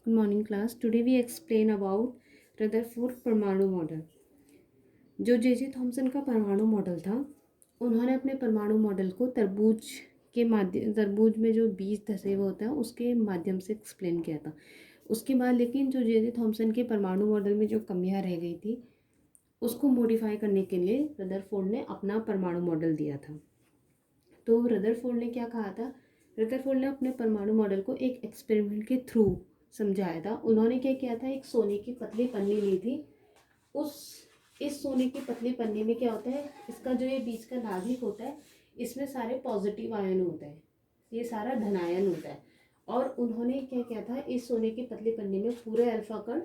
Good morning class. Today we explain about Rutherford परमाणु model. जो J Thomson का परमाणु मॉडल था, उन्होंने अपने परमाणु मॉडल को तरबूज में जो बीज धसे हुए होता है उसके माध्यम से एक्सप्लेन किया था। उसके बाद लेकिन जो जे थॉमसन के परमाणु मॉडल में जो कमियां रह गई थी उसको मॉडिफाई करने के लिए रदरफोर्ड ने अपना परमाणु मॉडल दिया था। तो रदरफोर्ड ने क्या कहा था? रदरफोर्ड ने अपने परमाणु मॉडल को एक एक्सपेरिमेंट के थ्रू समझाया था। उन्होंने क्या किया था, एक सोने की पतली पन्नी ली थी। इस सोने की पतली पन्नी में क्या होता है, इसका जो ये बीच का नाभिक होता है इसमें सारे पॉजिटिव आयन होते हैं, ये सारा धनायन होता है। और उन्होंने क्या किया था, इस सोने की पतली पन्नी में पूरे अल्फा कण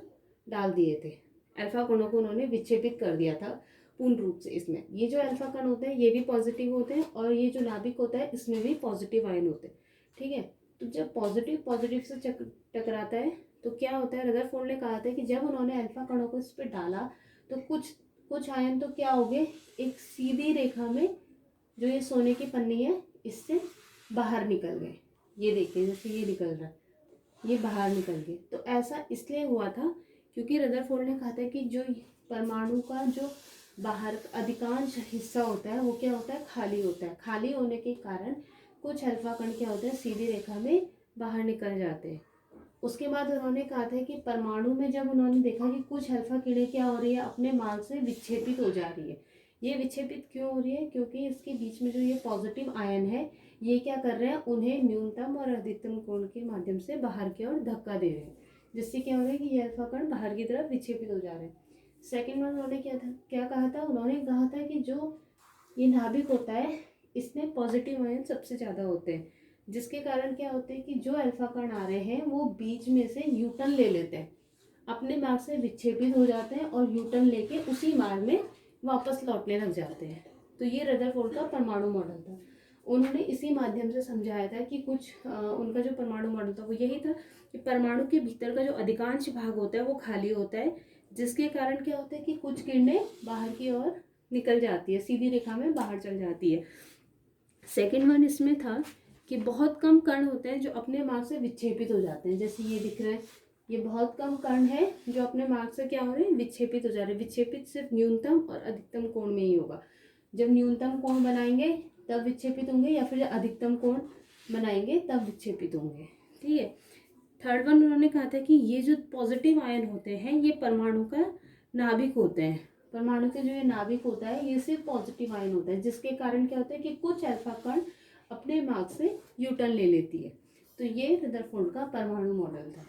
डाल दिए थे। अल्फा कणों को उन्होंने विक्षेपित कर दिया था पूर्ण रूप से। इसमें ये जो अल्फा कण होते हैं ये भी पॉजिटिव होते हैं और ये जो नाभिक होता है इसमें भी पॉजिटिव आयन होते हैं। ठीक है, तो जब पॉजिटिव पॉजिटिव से टकराता है तो क्या होता है, रदरफोर्ड ने कहा था कि जब उन्होंने अल्फा कणों को इस पर डाला तो कुछ कुछ आयन तो क्या हो गए, एक सीधी रेखा में जो ये सोने की पन्नी है इससे बाहर निकल गए। ये देखिए जैसे ये निकल रहा है, ये बाहर निकल गए। तो ऐसा इसलिए हुआ था क्योंकि रदरफोर्ड ने कहा था कि जो परमाणु का जो बाहर अधिकांश हिस्सा होता है वो क्या होता है, खाली होता है। खाली होने के कारण कुछ अल्फा कण क्या होते हैं, सीधी रेखा में बाहर निकल जाते हैं। उसके बाद उन्होंने कहा था कि परमाणु में जब उन्होंने देखा कि कुछ अल्फा किरणें क्या हो रही है, अपने मार्ग से विक्षेपित हो जा रही है। ये विक्षेपित क्यों हो रही है? क्योंकि इसके बीच में जो ये पॉजिटिव आयन है ये क्या कर रहे हैं, उन्हें न्यूनतम और अधिकतम कोण के माध्यम से बाहर की ओर धक्का दे रहे हैं, जिससे क्या हो रहा है कि ये अल्फा कण बाहर की तरफ विक्षेपित हो जा रहे हैं। सेकेंड वन उन्होंने क्या कहा था, उन्होंने कहा था कि जो ये नाभिक होता है इसमें पॉजिटिव आयन सबसे ज़्यादा होते हैं, जिसके कारण क्या होते हैं कि जो अल्फा कण आ रहे हैं वो बीच में से यूटर्न ले लेते हैं, अपने मार्ग से विक्षेपित हो जाते हैं और यूटर्न लेके उसी मार्ग में वापस लौटने लग जाते हैं। तो ये रदरफोर्ड का परमाणु मॉडल था। उन्होंने इसी माध्यम से समझाया था कि उनका जो परमाणु मॉडल था वो यही था कि परमाणु के भीतर का जो अधिकांश भाग होता है वो खाली होता है, जिसके कारण क्या होता है कि कुछ किरणें बाहर की ओर निकल जाती है, सीधी रेखा में बाहर चल जाती है। सेकेंड वन इसमें था कि बहुत कम कण होते हैं जो अपने मार्ग से विक्षेपित हो जाते हैं। जैसे ये दिख रहा है, ये बहुत कम कण है जो अपने मार्ग से क्या हो रहे हैं, विक्षेपित हो जा रहे हैं। विक्षेपित सिर्फ न्यूनतम और अधिकतम कोण में ही होगा। जब न्यूनतम कोण बनाएंगे तब विक्षेपित होंगे, या फिर अधिकतम कोण बनाएंगे तब विक्षेपित होंगे। ठीक है। थर्ड वन उन्होंने कहा था कि ये जो पॉजिटिव आयन होते हैं ये परमाणु का नाभिक होते हैं। परमाणु के जो ये नाभिक होता है ये सिर्फ पॉजिटिव आयन होता है, जिसके कारण क्या होता है कि कुछ अल्फा कण अपने मार्ग से यूटर्न ले लेती है। तो ये रदरफोर्ड का परमाणु मॉडल था।